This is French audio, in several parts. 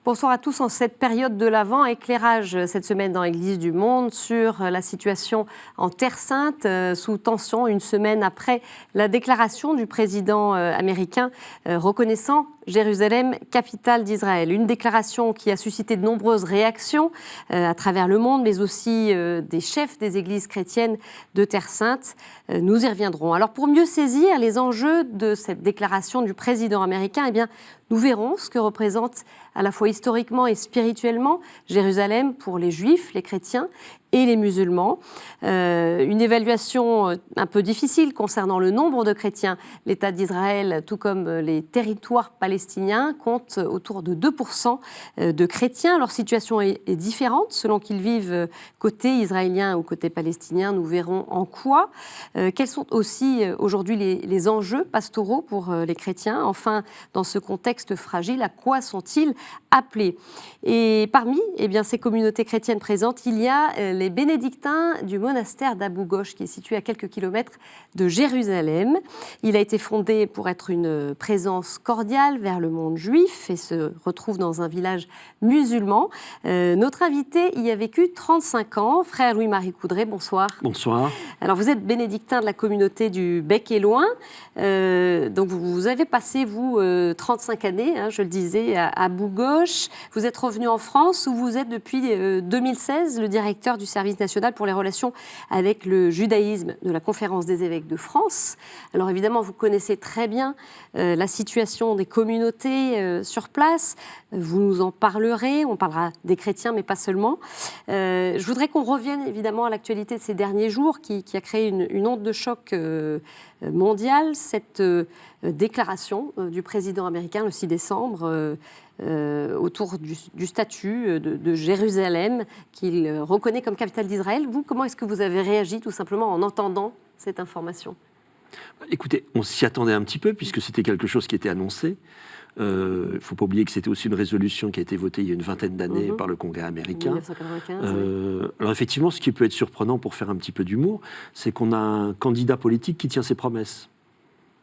Bonsoir à tous. En cette période de l'Avent, éclairage cette semaine dans l'Église du Monde sur la situation en Terre Sainte, sous tension, une semaine après la déclaration du président américain reconnaissant Jérusalem, capitale d'Israël. Une déclaration qui a suscité de nombreuses réactions à travers le monde, mais aussi des chefs des églises chrétiennes de Terre Sainte. Nous y reviendrons. Alors pour mieux saisir les enjeux de cette déclaration du président américain, eh bien, nous verrons ce que représente à la fois historiquement et spirituellement Jérusalem pour les Juifs, les chrétiens et les musulmans. Une évaluation un peu difficile concernant le nombre de chrétiens. L'État d'Israël, tout comme les territoires palestiniens, compte autour de 2% de chrétiens. Leur situation est différente selon qu'ils vivent côté israélien ou côté palestinien. Nous verrons en quoi. Quels sont aussi aujourd'hui les enjeux pastoraux pour les chrétiens. Enfin, dans ce contexte fragile, à quoi sont-ils appelés? Et parmi ces communautés chrétiennes présentes, il y a les bénédictins du monastère d'Abou Ghosh, qui est situé à quelques kilomètres de Jérusalem. Il a été fondé pour être une présence cordiale vers le monde juif et se retrouve dans un village musulman. Notre invité y a vécu 35 ans. Frère Louis-Marie Coudray, bonsoir. Bonsoir. Alors vous êtes bénédictin de la communauté du Bec et Loing. Donc vous avez passé, vous, 35 années, je le disais, à Abou Ghosh. Vous êtes revenu en France où vous êtes depuis 2016 le directeur du service national pour les relations avec le judaïsme de la Conférence des évêques de France. Alors évidemment, vous connaissez très bien la situation des communautés sur place. Vous nous en parlerez, on parlera des chrétiens, mais pas seulement. Je voudrais qu'on revienne évidemment à l'actualité de ces derniers jours qui a créé une onde de choc mondiale, cette déclaration du président américain le 6 décembre autour du statut de Jérusalem qu'il reconnaît comme capitale d'Israël. Vous, comment est-ce que vous avez réagi tout simplement en entendant cette information ? Écoutez, on s'y attendait un petit peu puisque c'était quelque chose qui était annoncé. Il ne faut pas oublier que c'était aussi une résolution qui a été votée il y a une vingtaine d'années par le Congrès américain. 1995, oui. Alors effectivement, ce qui peut être surprenant pour faire un petit peu d'humour, c'est qu'on a un candidat politique qui tient ses promesses.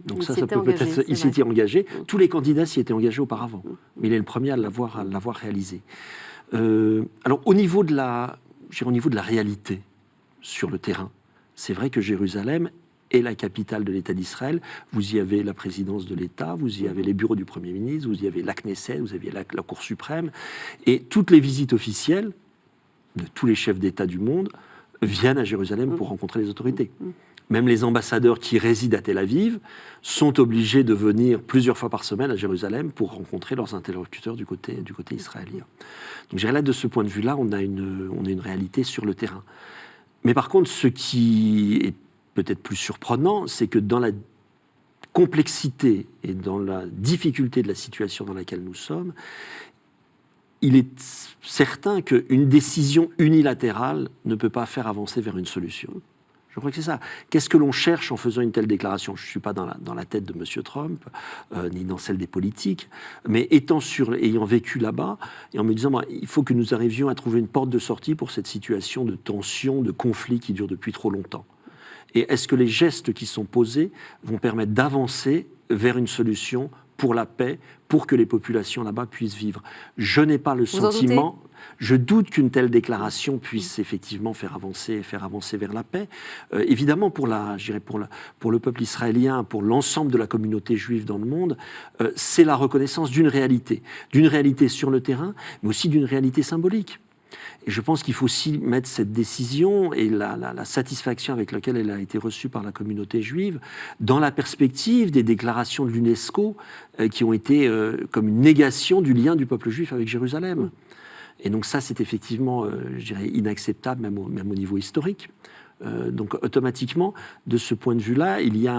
Donc ça peut peut-être... Il s'était engagé. Tous les candidats s'y étaient engagés auparavant. Mais il est le premier à l'avoir réalisé. Alors au niveau de la réalité sur le terrain, c'est vrai que Jérusalem est la capitale de l'État d'Israël. Vous y avez la présidence de l'État, vous y avez les bureaux du Premier ministre, vous y avez la Knesset, vous avez la Cour suprême. Et toutes les visites officielles de tous les chefs d'État du monde viennent à Jérusalem pour rencontrer les autorités. Même les ambassadeurs qui résident à Tel Aviv sont obligés de venir plusieurs fois par semaine à Jérusalem pour rencontrer leurs interlocuteurs du côté israélien. Donc, je dirais là, de ce point de vue-là, on a une réalité sur le terrain. Mais par contre, ce qui est peut-être plus surprenant, c'est que dans la complexité et dans la difficulté de la situation dans laquelle nous sommes, il est certain qu'une décision unilatérale ne peut pas faire avancer vers une solution. Je crois que c'est ça. Qu'est-ce que l'on cherche en faisant une telle déclaration ? Je ne suis pas dans la tête de M. Trump, ni dans celle des politiques, mais ayant vécu là-bas, et en me disant, il faut que nous arrivions à trouver une porte de sortie pour cette situation de tension, de conflit qui dure depuis trop longtemps. Et est-ce que les gestes qui sont posés vont permettre d'avancer vers une solution pour la paix, pour que les populations là-bas puissent vivre ? Je n'ai pas le sentiment... Je doute qu'une telle déclaration puisse effectivement faire avancer vers la paix. Évidemment, pour le peuple israélien, pour l'ensemble de la communauté juive dans le monde, c'est la reconnaissance d'une réalité sur le terrain, mais aussi d'une réalité symbolique. Et je pense qu'il faut aussi mettre cette décision et la satisfaction avec laquelle elle a été reçue par la communauté juive dans la perspective des déclarations de l'UNESCO qui ont été comme une négation du lien du peuple juif avec Jérusalem. Et donc ça, c'est effectivement, je dirais, inacceptable, même au niveau historique. Donc automatiquement, de ce point de vue-là, il y a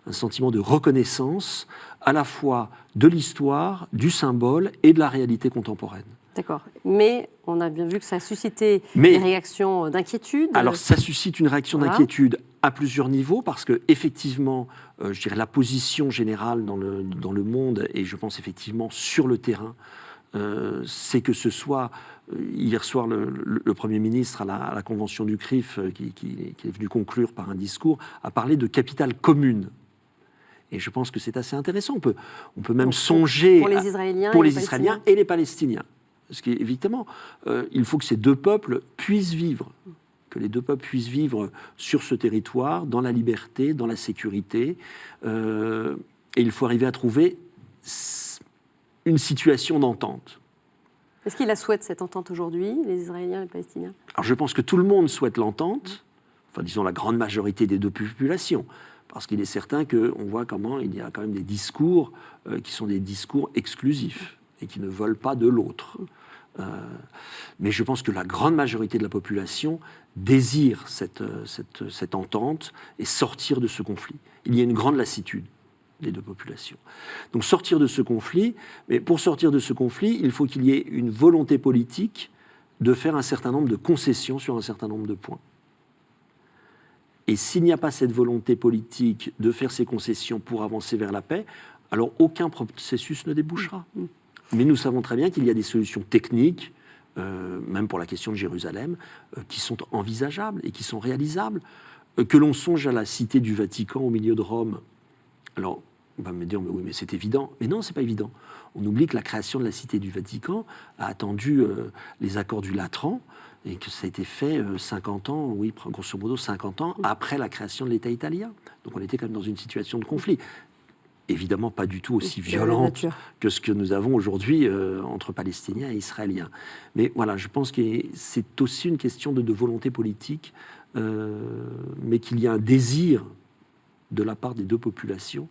un sentiment de reconnaissance à la fois de l'histoire, du symbole et de la réalité contemporaine. D'accord. Mais on a bien vu que ça a suscité des réactions d'inquiétude. Alors, ça suscite une réaction d'inquiétude à plusieurs niveaux, parce qu'effectivement, je dirais la position générale dans le monde, et je pense effectivement sur le terrain, c'est que ce soit, hier soir, le Premier ministre à la convention du CRIF, qui est venu conclure par un discours, a parlé de capitale commune. Et je pense que c'est assez intéressant. On peut même songer pour les Israéliens, et les Palestiniens. Parce qu'évidemment, il faut que ces deux peuples puissent vivre, que les deux peuples puissent vivre sur ce territoire, dans la liberté, dans la sécurité. Et il faut arriver à trouver une situation d'entente. Est-ce qu'ils la souhaitent, cette entente aujourd'hui, les Israéliens et les Palestiniens ? Alors je pense que tout le monde souhaite l'entente, enfin disons la grande majorité des deux populations, parce qu'il est certain qu'on voit comment il y a quand même des discours qui sont des discours exclusifs et qui ne veulent pas de l'autre. Mais je pense que la grande majorité de la population désire cette entente et sortir de ce conflit. Il y a une grande lassitude des deux populations. Donc sortir de ce conflit, mais pour sortir de ce conflit, il faut qu'il y ait une volonté politique de faire un certain nombre de concessions sur un certain nombre de points. Et s'il n'y a pas cette volonté politique de faire ces concessions pour avancer vers la paix, alors aucun processus ne débouchera. Mais nous savons très bien qu'il y a des solutions techniques, même pour la question de Jérusalem, qui sont envisageables et qui sont réalisables. Que l'on songe à la cité du Vatican au milieu de Rome. Alors, on va me dire, mais oui, mais c'est évident. Mais non, c'est pas évident. On oublie que la création de la cité du Vatican a attendu les accords du Latran, et que ça a été fait 50 ans, oui, grosso modo 50 ans, après la création de l'État italien. Donc on était quand même dans une situation de conflit. Évidemment pas du tout aussi violente que ce que nous avons aujourd'hui entre Palestiniens et Israéliens. Mais voilà, je pense que c'est aussi une question de volonté politique, mais qu'il y a un désir de la part des deux populations.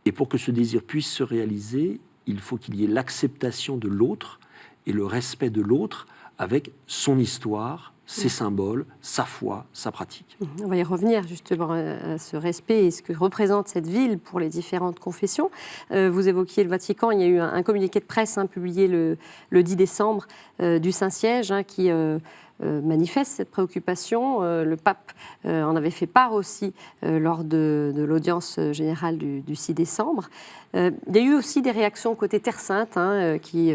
Et pour que ce désir puisse se réaliser, il faut qu'il y ait l'acceptation de l'autre et le respect de l'autre avec son histoire, ses symboles, sa foi, sa pratique. On va y revenir justement à ce respect et ce que représente cette ville pour les différentes confessions. Vous évoquiez le Vatican, il y a eu un communiqué de presse publié le 10 décembre du Saint-Siège qui manifeste cette préoccupation. Le pape en avait fait part aussi lors de l'audience générale du 6 décembre. Il y a eu aussi des réactions côté Terre Sainte qui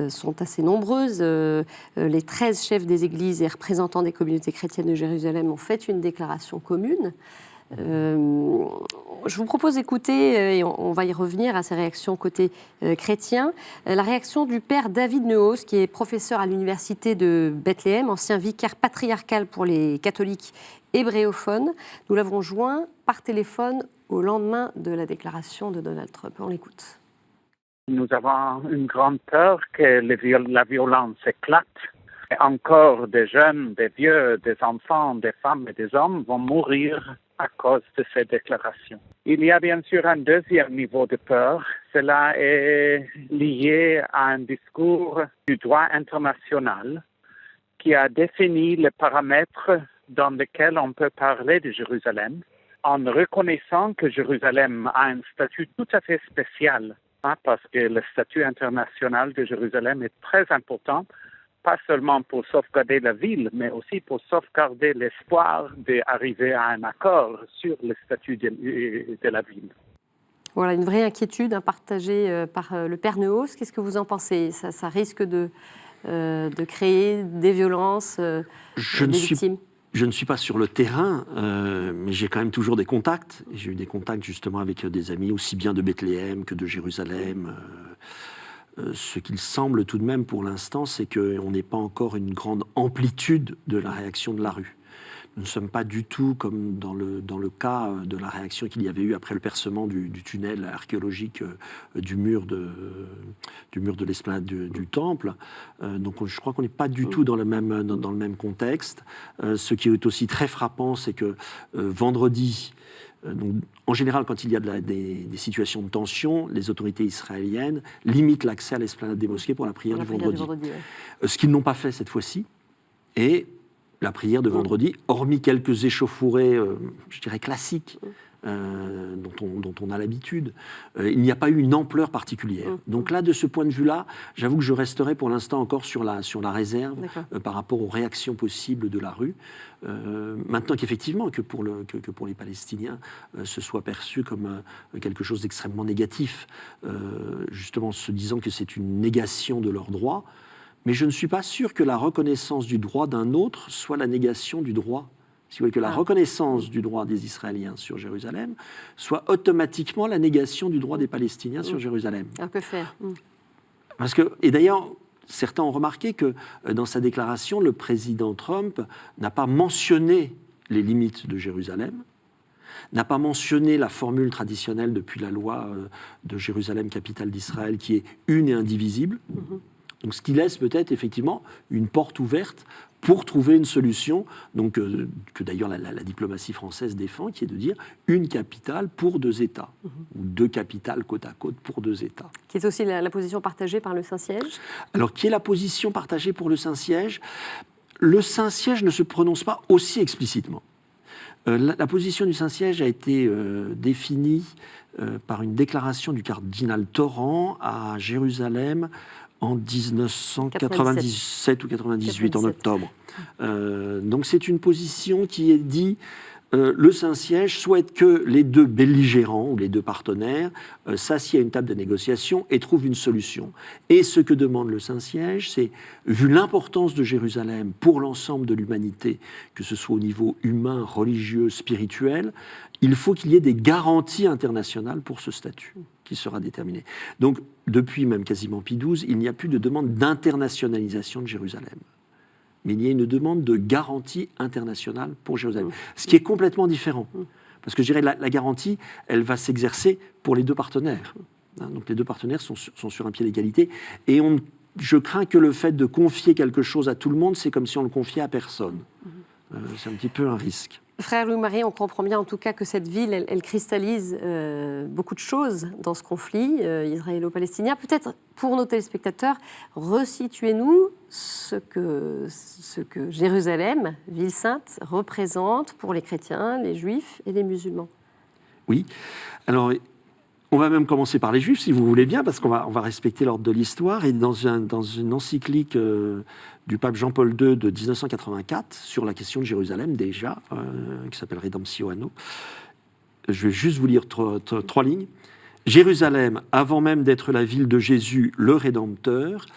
sont assez nombreuses. Les 13 chefs des églises et représentants des communautés chrétiennes de Jérusalem ont fait une déclaration commune. Je vous propose d'écouter, et on va y revenir à ces réactions côté chrétien, la réaction du père David Neuhaus, qui est professeur à l'université de Bethléem, ancien vicaire patriarcal pour les catholiques hébréophones. Nous l'avons joint par téléphone au lendemain de la déclaration de Donald Trump. On l'écoute. Nous avons une grande peur que la violence éclate. Et encore des jeunes, des vieux, des enfants, des femmes et des hommes vont mourir à cause de ces déclarations. Il y a bien sûr un deuxième niveau de peur. Cela est lié à un discours du droit international qui a défini les paramètres dans lesquels on peut parler de Jérusalem en reconnaissant que Jérusalem a un statut tout à fait spécial, parce que le statut international de Jérusalem est très important, pas seulement pour sauvegarder la ville, mais aussi pour sauvegarder l'espoir d'arriver à un accord sur le statut de la ville. Voilà, une vraie inquiétude partagée par le père Neuhaus. Qu'est-ce que vous en pensez ? Ça risque de créer des violences, des victimes ? Je ne suis pas sur le terrain, mais j'ai quand même toujours des contacts. J'ai eu des contacts justement avec des amis aussi bien de Bethléem que de Jérusalem. Ce qu'il semble tout de même pour l'instant, c'est qu'on n'ait pas encore une grande amplitude de la réaction de la rue. Nous ne sommes pas du tout comme dans le cas de la réaction qu'il y avait eu après le percement du tunnel archéologique du mur de l'esplanade du temple. Donc je crois qu'on n'est pas du tout dans le même contexte. Ce qui est aussi très frappant, c'est que vendredi, donc, en général, quand il y a des situations de tension, les autorités israéliennes limitent l'accès à l'esplanade des mosquées pour la prière du vendredi. Ce qu'ils n'ont pas fait cette fois-ci. Et la prière de vendredi, hormis quelques échauffourées, je dirais classiques, dont on a l'habitude. Il n'y a pas eu une ampleur particulière. Donc là, de ce point de vue-là, j'avoue que je resterai pour l'instant encore sur la réserve par rapport aux réactions possibles de la rue. Maintenant qu'effectivement, que pour les Palestiniens, ce soit perçu comme quelque chose d'extrêmement négatif, justement se disant que c'est une négation de leurs droits, mais je ne suis pas sûr que la reconnaissance du droit d'un autre soit la négation du droit. Si vous voulez, que la reconnaissance du droit des Israéliens sur Jérusalem soit automatiquement la négation du droit des Palestiniens sur Jérusalem. Alors que faire Parce que, et d'ailleurs, certains ont remarqué que dans sa déclaration, le président Trump n'a pas mentionné les limites de Jérusalem, n'a pas mentionné la formule traditionnelle depuis la loi de Jérusalem, capitale d'Israël, qui est une et indivisible. Donc, ce qui laisse peut-être effectivement une porte ouverte pour trouver une solution, donc, que d'ailleurs la diplomatie française défend, qui est de dire une capitale pour deux États, ou deux capitales côte à côte pour deux États. Qui est aussi la position partagée par le Saint-Siège. Alors, qui est la position partagée pour le Saint-Siège ? Le Saint-Siège ne se prononce pas aussi explicitement. La position du Saint-Siège a été définie par une déclaration du cardinal Torrent à Jérusalem en 1997 ou 98, en octobre. Donc c'est une position qui est dit, le Saint-Siège souhaite que les deux belligérants, ou les deux partenaires, s'assiedent à une table de négociation et trouvent une solution. Et ce que demande le Saint-Siège, c'est, vu l'importance de Jérusalem pour l'ensemble de l'humanité, que ce soit au niveau humain, religieux, spirituel, il faut qu'il y ait des garanties internationales pour ce statut qui sera déterminé. Donc, depuis même quasiment Pie XII, il n'y a plus de demande d'internationalisation de Jérusalem. Mais il y a une demande de garantie internationale pour Jérusalem. Ce qui est complètement différent. Parce que je dirais la garantie, elle va s'exercer pour les deux partenaires. Donc les deux partenaires sont sur un pied d'égalité. Et je crains que le fait de confier quelque chose à tout le monde, c'est comme si on le confiait à personne. C'est un petit peu un risque. Frère Louis-Marie, on comprend bien en tout cas que cette ville, elle cristallise beaucoup de choses dans ce conflit israélo-palestinien. Peut-être pour nos téléspectateurs, resituez-nous ce que Jérusalem, ville sainte, représente pour les chrétiens, les juifs et les musulmans. Oui, alors on va même commencer par les juifs si vous voulez bien, parce qu'on va respecter l'ordre de l'histoire. Et dans une encyclique du pape Jean-Paul II de 1984 sur la question de Jérusalem déjà, qui s'appelle Redemptio Anno. Je vais juste vous lire trois lignes. Jérusalem, avant même d'être la ville de Jésus, le Rédempteur,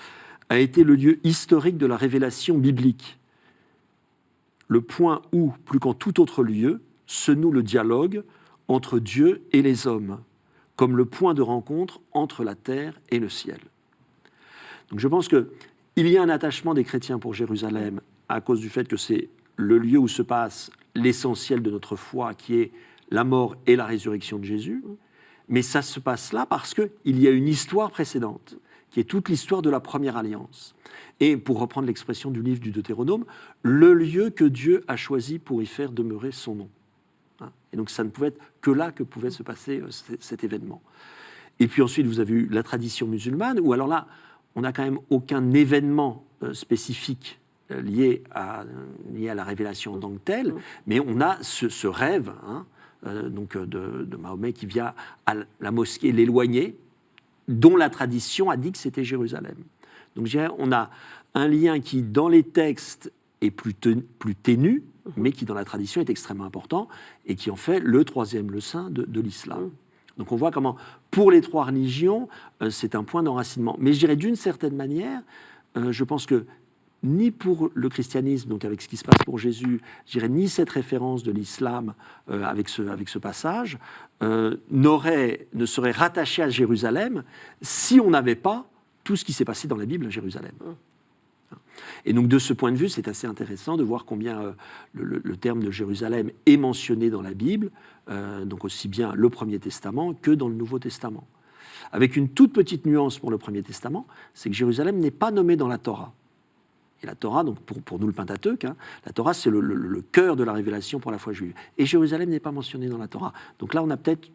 a été le lieu historique de la révélation biblique. Le point où, plus qu'en tout autre lieu, se noue le dialogue entre Dieu et les hommes, comme le point de rencontre entre la terre et le ciel. Donc je pense qu'il y a un attachement des chrétiens pour Jérusalem à cause du fait que c'est le lieu où se passe l'essentiel de notre foi, qui est la mort et la résurrection de Jésus. Mais ça se passe là parce qu'il y a une histoire précédente, qui est toute l'histoire de la première alliance. Et pour reprendre l'expression du livre du Deutéronome, le lieu que Dieu a choisi pour y faire demeurer son nom. Et donc ça ne pouvait être que là que pouvait se passer cet événement. Et puis ensuite, vous avez eu la tradition musulmane, où alors là, on n'a quand même aucun événement spécifique lié à la révélation en tant que telle, mais on a ce rêve de Mahomet qui vient à la mosquée l'éloigner, dont la tradition a dit que c'était Jérusalem. Donc je dirais, on a un lien qui, dans les textes, est plus ténu, mais qui, dans la tradition, est extrêmement important, et qui en fait le troisième, le saint de l'islam. Donc on voit comment, pour les trois religions, c'est un point d'enracinement. Mais je dirais, d'une certaine manière, je pense que ni pour le christianisme, donc avec ce qui se passe pour Jésus, je dirais, ni cette référence de l'islam avec ce passage, ne serait rattaché à Jérusalem si on n'avait pas tout ce qui s'est passé dans la Bible à Jérusalem. Et donc de ce point de vue, c'est assez intéressant de voir combien le terme de Jérusalem est mentionné dans la Bible, donc aussi bien le Premier Testament que dans le Nouveau Testament. Avec une toute petite nuance pour le Premier Testament, c'est que Jérusalem n'est pas nommée dans la Torah. Et la Torah, donc pour nous le Pentateuque, la Torah c'est le cœur de la révélation pour la foi juive. Et Jérusalem n'est pas mentionné dans la Torah. Donc là on a peut-être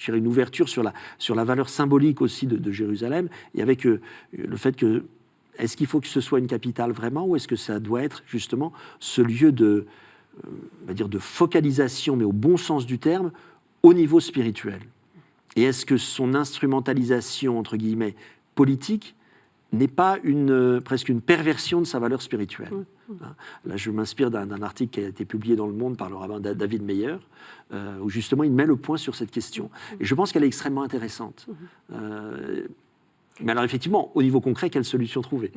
une ouverture sur la valeur symbolique aussi de Jérusalem, et avec le fait que est-ce qu'il faut que ce soit une capitale vraiment, ou est-ce que ça doit être justement ce lieu de focalisation, mais au bon sens du terme, au niveau spirituel. Et est-ce que son instrumentalisation, entre guillemets, politique, n'est pas presque une perversion de sa valeur spirituelle. Là, je m'inspire d'un article qui a été publié dans Le Monde par le rabbin David Meyer, où justement il met le point sur cette question. Et je pense qu'elle est extrêmement intéressante. Mais alors effectivement, au niveau concret, quelle solution trouver ?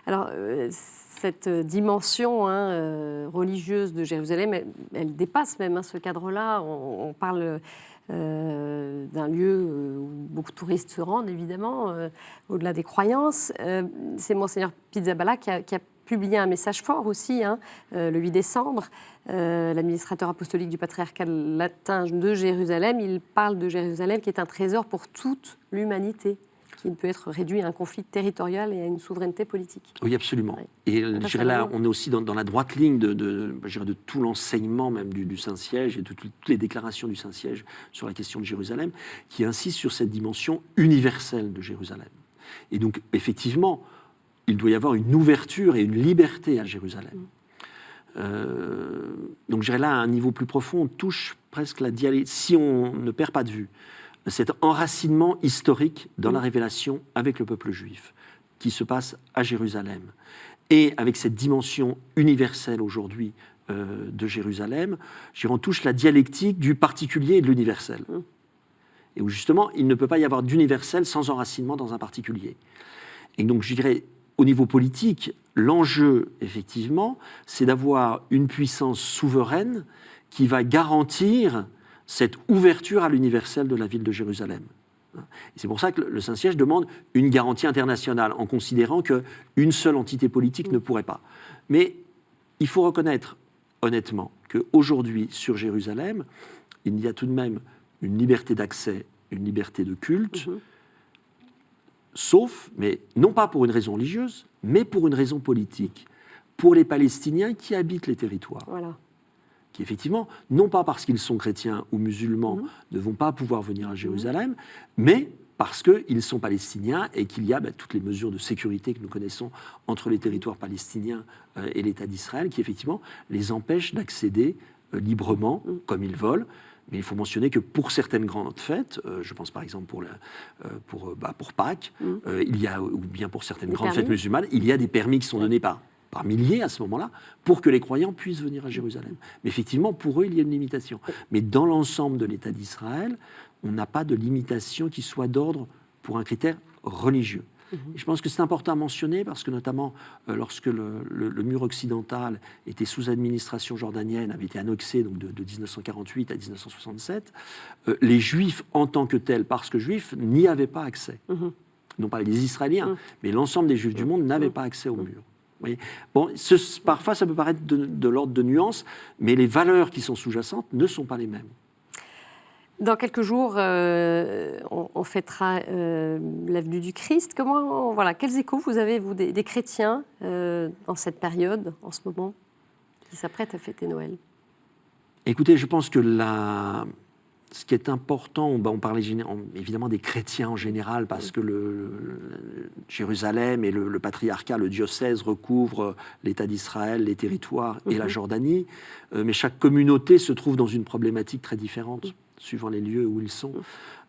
Alors, cette dimension religieuse de Jérusalem, elle dépasse même ce cadre-là. On parle d'un lieu où beaucoup de touristes se rendent, évidemment, au-delà des croyances. C'est Monseigneur Pizzaballa qui a publié un message fort aussi, le 8 décembre. L'administrateur apostolique du patriarcat latin de Jérusalem, il parle de Jérusalem qui est un trésor pour toute l'humanité, qui ne peut être réduit à un conflit territorial et à une souveraineté politique. Oui, absolument. Oui. Et je dirais là, on est aussi dans la droite ligne de tout l'enseignement même du Saint-Siège et de toutes les déclarations du Saint-Siège sur la question de Jérusalem, qui insiste sur cette dimension universelle de Jérusalem. Et donc, effectivement, il doit y avoir une ouverture et une liberté à Jérusalem. Donc, je dirais là, à un niveau plus profond, on touche presque la dialectique. Si on ne perd pas de vue cet enracinement historique dans la révélation avec le peuple juif, qui se passe à Jérusalem, et avec cette dimension universelle aujourd'hui de Jérusalem, on touche la dialectique du particulier et de l'universel. Et où justement, il ne peut pas y avoir d'universel sans enracinement dans un particulier. Et donc, je dirais, au niveau politique, l'enjeu, effectivement, c'est d'avoir une puissance souveraine qui va garantir cette ouverture à l'universel de la ville de Jérusalem. Et c'est pour ça que le Saint-Siège demande une garantie internationale, en considérant qu'une seule entité politique ne pourrait pas. Mais il faut reconnaître, honnêtement, qu'aujourd'hui, sur Jérusalem, il y a tout de même une liberté d'accès, une liberté de culte, sauf, mais non pas pour une raison religieuse, mais pour une raison politique, pour les Palestiniens qui habitent les territoires. Voilà. Qui, effectivement, non pas parce qu'ils sont chrétiens ou musulmans, ne vont pas pouvoir venir à Jérusalem, mais parce qu'ils sont palestiniens et qu'il y a toutes les mesures de sécurité que nous connaissons entre les territoires palestiniens et l'État d'Israël, qui, effectivement, les empêchent d'accéder librement, comme ils veulent. Mais il faut mentionner que pour certaines grandes fêtes, je pense par exemple pour Pâques, il y a, ou bien pour certaines grandes fêtes musulmanes, il y a des permis qui sont donnés par milliers à ce moment-là, pour que les croyants puissent venir à Jérusalem. Mais effectivement, pour eux, il y a une limitation. Mais dans l'ensemble de l'État d'Israël, on n'a pas de limitation qui soit d'ordre pour un critère religieux. Et je pense que c'est important à mentionner parce que notamment lorsque le mur occidental était sous administration jordanienne, avait été annexé donc de 1948 à 1967, les Juifs en tant que tels, parce que Juifs, n'y avaient pas accès. Non pas les Israéliens, mais l'ensemble des Juifs du monde n'avaient pas accès au mur. Bon, parfois, ça peut paraître de l'ordre de nuances, mais les valeurs qui sont sous-jacentes ne sont pas les mêmes. Dans quelques jours, on fêtera l'avenue du Christ. Quels échos vous avez, vous, des chrétiens dans cette période, en ce moment, qui s'apprêtent à fêter Noël ? Écoutez, je pense que ce qui est important, on parlait évidemment des chrétiens en général, parce que Jérusalem et le patriarcat, le diocèse recouvrent l'État d'Israël, les territoires et la Jordanie, mais chaque communauté se trouve dans une problématique très différente, suivant les lieux où ils sont,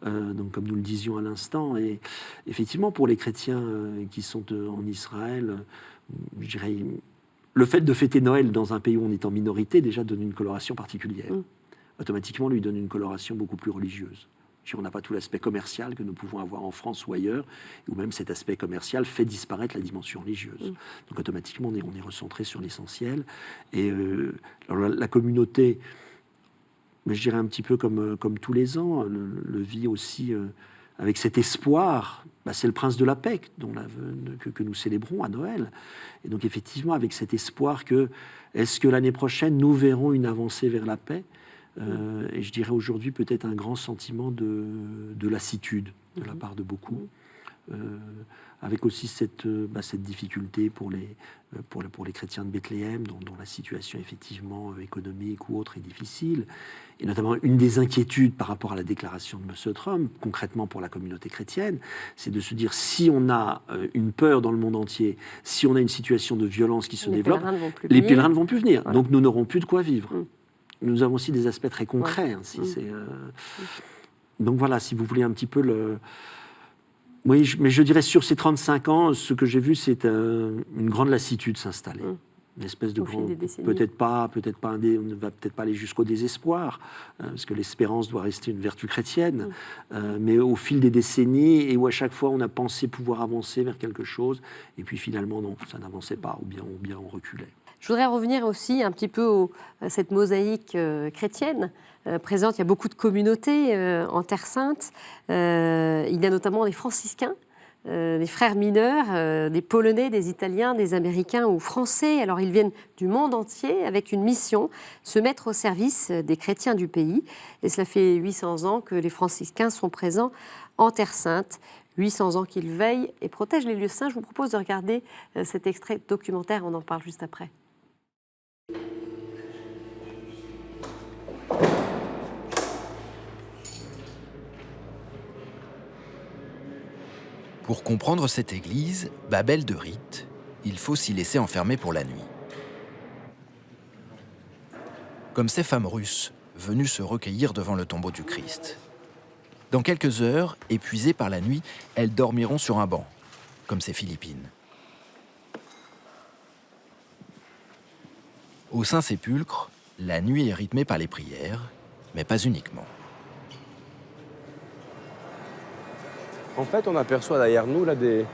donc comme nous le disions à l'instant. Et effectivement, pour les chrétiens qui sont en Israël, je dirais, le fait de fêter Noël dans un pays où on est en minorité déjà donne une coloration particulière. Automatiquement lui donne une coloration beaucoup plus religieuse. On n'a pas tout l'aspect commercial que nous pouvons avoir en France ou ailleurs, où même cet aspect commercial fait disparaître la dimension religieuse. Donc automatiquement, on est recentré sur l'essentiel. Et alors, la communauté, je dirais un petit peu comme tous les ans, le vit aussi avec cet espoir. C'est le prince de la paix que nous célébrons à Noël. Et donc effectivement, avec cet espoir est-ce que l'année prochaine, nous verrons une avancée vers la paix ? Et je dirais aujourd'hui peut-être un grand sentiment de lassitude de la part de beaucoup, avec aussi cette difficulté pour les chrétiens de Bethléem, dont la situation effectivement économique ou autre est difficile, et notamment une des inquiétudes par rapport à la déclaration de M. Trump, concrètement pour la communauté chrétienne, c'est de se dire si on a une peur dans le monde entier, si on a une situation de violence qui se développe, les pèlerins ne vont plus venir, donc nous n'aurons plus de quoi vivre. nous avons aussi des aspects très concrets. Hein, Donc voilà, si vous voulez un petit peu le... Oui, mais je dirais sur ces 35 ans, ce que j'ai vu, c'est une grande lassitude s'installer. Une espèce de grand... Peut-être pas, on ne va peut-être pas aller jusqu'au désespoir, parce que l'espérance doit rester une vertu chrétienne, mais au fil des décennies, et où à chaque fois on a pensé pouvoir avancer vers quelque chose, et puis finalement non, ça n'avançait pas, ou bien on reculait. Je voudrais revenir aussi un petit peu à cette mosaïque chrétienne présente. Il y a beaucoup de communautés en Terre Sainte. Il y a notamment les franciscains, des frères mineurs, des Polonais, des Italiens, des Américains ou Français. Alors ils viennent du monde entier avec une mission, se mettre au service des chrétiens du pays. Et cela fait 800 ans que les franciscains sont présents en Terre Sainte. 800 ans qu'ils veillent et protègent les lieux saints. Je vous propose de regarder cet extrait documentaire, on en parle juste après. Pour comprendre cette église, Babel de rite, il faut s'y laisser enfermer pour la nuit. Comme ces femmes russes venues se recueillir devant le tombeau du Christ. Dans quelques heures, épuisées par la nuit, elles dormiront sur un banc, comme ces Philippines. Au Saint-Sépulcre, la nuit est rythmée par les prières, mais pas uniquement. En fait, on aperçoit derrière nous là, des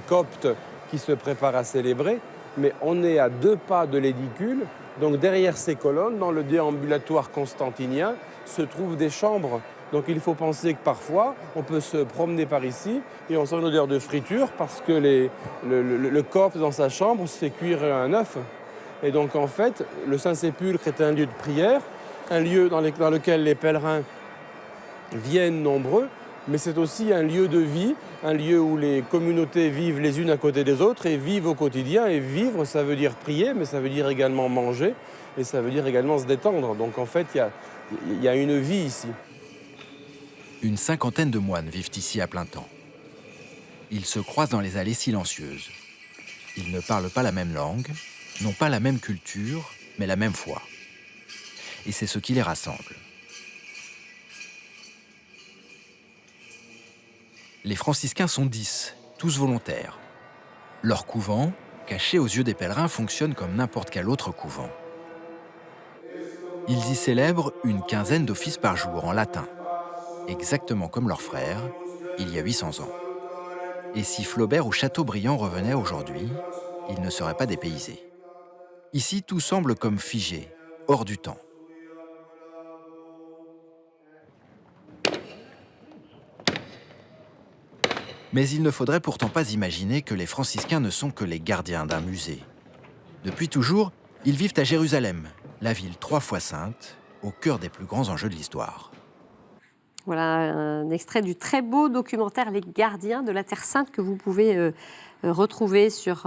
coptes qui se préparent à célébrer, mais on est à 2 pas de l'édicule. Donc derrière ces colonnes, dans le déambulatoire constantinien, se trouvent des chambres. Donc il faut penser que parfois, on peut se promener par ici et on sent une odeur de friture parce que le copte dans sa chambre se fait cuire un œuf. Et donc en fait, le Saint-Sépulcre est un lieu de prière, un lieu dans lequel les pèlerins viennent nombreux, mais c'est aussi un lieu de vie, un lieu où les communautés vivent les unes à côté des autres et vivent au quotidien. Et vivre, ça veut dire prier, mais ça veut dire également manger et ça veut dire également se détendre. Donc en fait, il y a une vie ici. Une 50aine de moines vivent ici à plein temps. Ils se croisent dans les allées silencieuses. Ils ne parlent pas la même langue, n'ont pas la même culture, mais la même foi. Et c'est ce qui les rassemble. Les franciscains sont 10, tous volontaires. Leur couvent, caché aux yeux des pèlerins, fonctionne comme n'importe quel autre couvent. Ils y célèbrent une quinzaine d'offices par jour en latin, exactement comme leurs frères, il y a 800 ans. Et si Flaubert ou Chateaubriand revenaient aujourd'hui, ils ne seraient pas dépaysés. Ici, tout semble comme figé, hors du temps. Mais il ne faudrait pourtant pas imaginer que les franciscains ne sont que les gardiens d'un musée. Depuis toujours, ils vivent à Jérusalem, la ville 3 fois sainte, au cœur des plus grands enjeux de l'histoire. Voilà un extrait du très beau documentaire Les Gardiens de la Terre Sainte que vous pouvez retrouver sur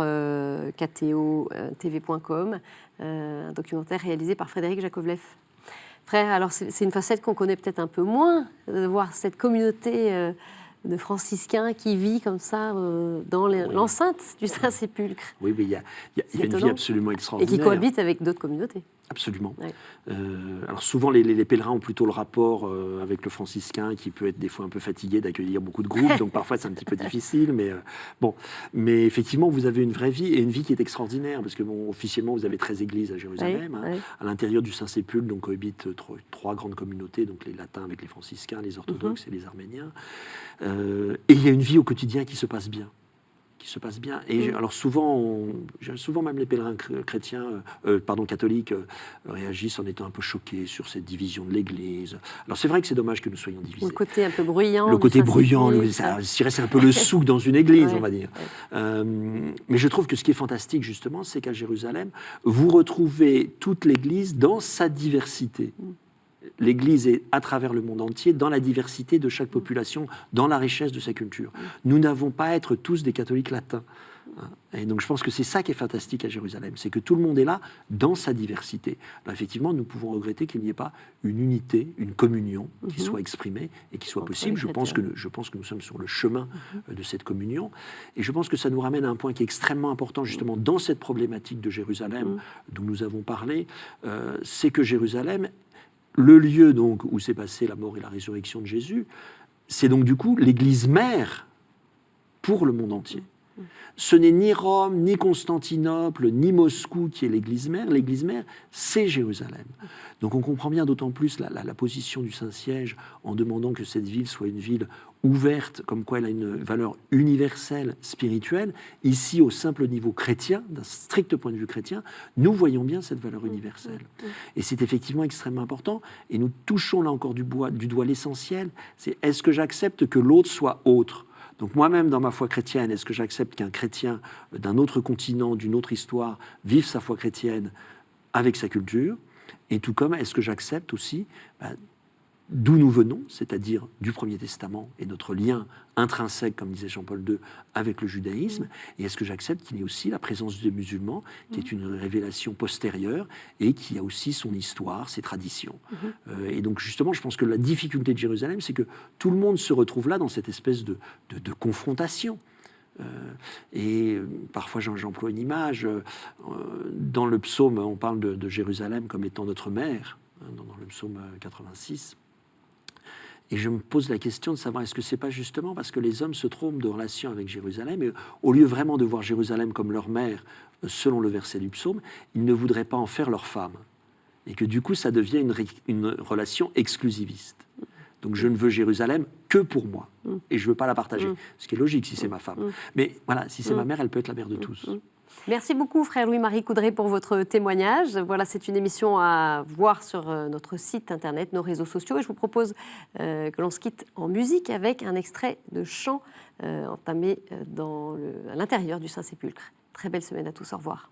kto.tv.com, un documentaire réalisé par Frédéric Jakovlev. Frère, alors c'est une facette qu'on connaît peut-être un peu moins, de voir cette communauté de franciscains qui vit comme ça dans l'enceinte du Saint-Sépulcre. Oui, mais il y a une vie absolument extraordinaire. Et qui cohabite avec d'autres communautés. Absolument. Ouais. Alors souvent, les pèlerins ont plutôt le rapport avec le franciscain qui peut être des fois un peu fatigué d'accueillir beaucoup de groupes, donc parfois c'est un petit peu difficile, mais bon. Mais effectivement, vous avez une vraie vie et une vie qui est extraordinaire, parce que officiellement, vous avez 13 églises à Jérusalem. Oui. À l'intérieur du Saint-Sépulcre, donc cohabitent 3 grandes communautés, donc les latins avec les franciscains, les orthodoxes et les arméniens. Et il y a une vie au quotidien qui se passe bien. Et alors souvent même les pèlerins catholiques réagissent en étant un peu choqués sur cette division de l'Église. Alors c'est vrai que c'est dommage que nous soyons divisés. Le côté un peu bruyant. Le côté bruyant, c'est un peu le souk dans une église, on va dire. Mais je trouve que ce qui est fantastique justement, c'est qu'à Jérusalem, vous retrouvez toute l'Église dans sa diversité. L'Église est à travers le monde entier, dans la diversité de chaque population, dans la richesse de sa culture. Nous n'avons pas à être tous des catholiques latins. Et donc je pense que c'est ça qui est fantastique à Jérusalem, c'est que tout le monde est là dans sa diversité. Alors effectivement, nous pouvons regretter qu'il n'y ait pas une unité, une communion qui soit exprimée et qui soit possible. Je pense que nous sommes sur le chemin de cette communion. Et je pense que ça nous ramène à un point qui est extrêmement important justement dans cette problématique de Jérusalem dont nous avons parlé, c'est que Jérusalem, le lieu donc où s'est passée la mort et la résurrection de Jésus, c'est donc du coup l'Église mère pour le monde entier. Ce n'est ni Rome, ni Constantinople, ni Moscou qui est l'Église mère. L'Église mère, c'est Jérusalem. Donc on comprend bien d'autant plus la position du Saint-Siège en demandant que cette ville soit une ville ouverte, comme quoi elle a une valeur universelle, spirituelle. Ici, au simple niveau chrétien, d'un strict point de vue chrétien, nous voyons bien cette valeur universelle. Et c'est effectivement extrêmement important. Et nous touchons là encore du doigt l'essentiel. C'est est-ce que j'accepte que l'autre soit autre ? Donc moi-même, dans ma foi chrétienne, est-ce que j'accepte qu'un chrétien d'un autre continent, d'une autre histoire, vive sa foi chrétienne avec sa culture ? Et tout comme, est-ce que j'accepte aussi d'où nous venons, c'est-à-dire du Premier Testament et notre lien intrinsèque, comme disait Jean-Paul II, avec le judaïsme, et est-ce que j'accepte qu'il y ait aussi la présence des musulmans, qui est une révélation postérieure, et qui a aussi son histoire, ses traditions. Et donc justement, je pense que la difficulté de Jérusalem, c'est que tout le monde se retrouve là dans cette espèce de confrontation. Et parfois j'emploie une image, dans le psaume, on parle de Jérusalem comme étant notre mère, dans le psaume 86. Et je me pose la question de savoir, est-ce que c'est pas justement parce que les hommes se trompent de relation avec Jérusalem, et au lieu vraiment de voir Jérusalem comme leur mère, selon le verset du psaume, ils ne voudraient pas en faire leur femme. Et que du coup, ça devient une relation exclusiviste. Donc je ne veux Jérusalem que pour moi. Et je ne veux pas la partager. Ce qui est logique si c'est ma femme. Mais voilà, si c'est ma mère, elle peut être la mère de tous. Merci beaucoup, frère Louis-Marie Coudray, pour votre témoignage. Voilà, c'est une émission à voir sur notre site internet, nos réseaux sociaux. Et je vous propose que l'on se quitte en musique avec un extrait de chant entamé à l'intérieur du Saint-Sépulcre. Très belle semaine à tous. Au revoir.